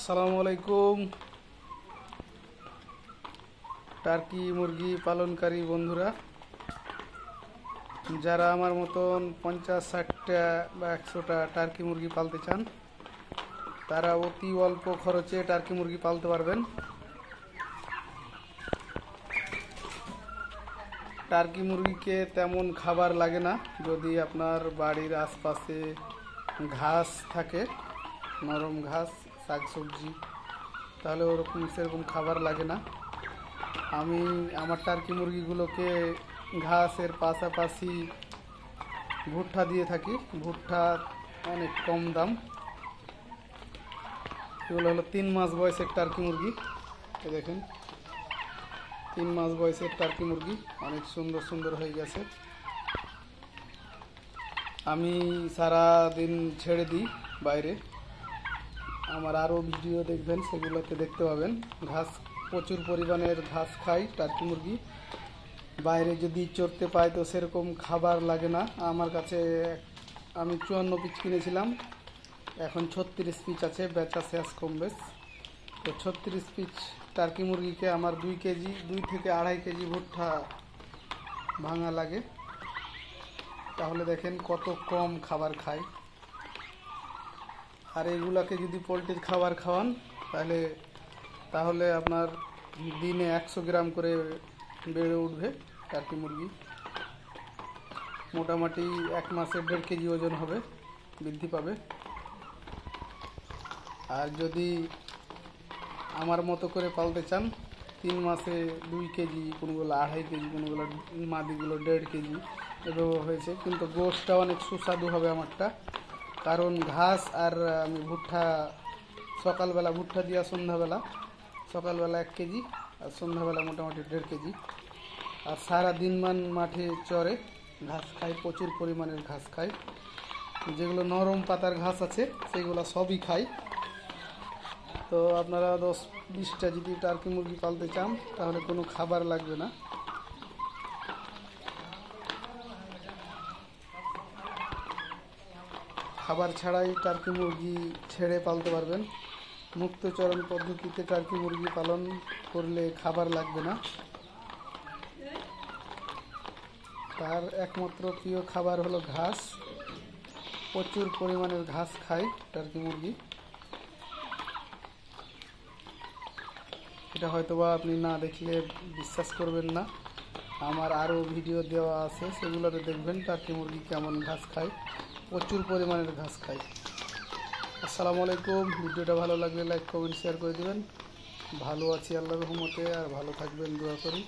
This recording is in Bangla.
আসসালামু আলাইকুম টার্কি মুরগি পালনকারী বন্ধুরা, যারা আমার মতন 50-60টা বা 100টা টার্কি মুরগি পালতে চান, তারা অতি অল্প খরচে টার্কি মুরগি পালতে পারবেন। টার্কি মুরগিকে তেমন খাবার লাগে না, যদি আপনার বাড়ির আশপাশে ঘাস থাকে, নরম ঘাস, শাকসবজি, তাহলে সেরকম খাবার লাগে না। আমি আমার টার্কি মুরগিগুলোকে ঘাসের পাশাপাশি ভুট্টা দিয়ে থাকি। ভুট্টা অনেক কম দাম। এগুলো হলো 3 মাস বয়সের টার্কি মুরগি। দেখেন, 3 মাস বয়সের টার্কি মুরগি অনেক সুন্দর সুন্দর হয়ে গেছে। আমি সারা দিন ছেড়ে দিই বাইরে। আমার আরও ভিডিও দেখবেন, সেগুলোতে দেখতে পাবেন। ঘাস, প্রচুর পরিমাণের ঘাস খাই টার্কি মুরগি। বাইরে যদি চড়তে পাই তো সেরকম খাবার লাগে না আমার কাছে। আমি 54 পিস কিনেছিলাম, এখন 36 পিস আছে, বেচা শেষ কম বেশ। তো 36 পিস টার্কি মুরগিকে আমার 2 কেজি, 2 থেকে 2.5 কেজি ভুট্টা ভাঙা লাগে। তাহলে দেখেন কত কম খাবার খায়। আর এগুলাকে যদি পোলট্রির খাবার খাওয়ান তাহলে আপনার দিনে 100 গ্রাম করে বেড়ে উঠবে টার্কি মুরগি। মোটামুটি 1 মাসে 1.5 কেজি ওজন হবে, বৃদ্ধি পাবে। আর যদি আমার মতো করে পালতে চান, 3 মাসে 2 কেজি, কোনোগুলো 2.5 কেজি, কোনোগুলো মাদিগুলো 1.5 কেজি এভাবে হয়েছে। কিন্তু গোশটা অনেক সুস্বাদু হবে আমারটা, কারণ ঘাস আর আমি ভুট্টা সকালবেলা ভুট্টা দিয়া সকালবেলা 1 কেজি, আর সন্ধ্যাবেলা মোটামুটি 1.5 কেজি। আর সারা দিন মাঠে চরে, ঘাস খায়, প্রচুর পরিমাণের ঘাস খায়। যেগুলো নরম পাতার ঘাস আছে সেগুলো সবই খায়। তো আপনারা 10-20টা যদি টার্কি মুরগি পালতে চান, তাহলে কোনো খাবার লাগবে না। খাবার ছাড়াই টার্কি মুরগি ছেড়ে পালতে পারবেন। মুক্তচরণ পদ্ধতিতে টার্কি মুরগি পালন করলে খাবার লাগবে না। তার একমাত্র প্রিয় খাবার হলো ঘাস। প্রচুর পরিমাণের ঘাস খায় টার্কি মুরগি। এটা হয়তোবা আপনি না দেখলে বিশ্বাস করবেন না। আমার আরও ভিডিও দেওয়া আছে, সেগুলোতে দেখবেন টার্কি মুরগি কেমন ঘাস খায়। প্রচুর পরিমাণের ঘাস খায়। আসসালামু আলাইকুম। ভিডিওটা ভালো লাগলে লাইক, কমেন্ট, শেয়ার করে দেবেন। ভালো আছি আল্লাহর রহমতে, আর ভালো থাকবেন দোয়া করি।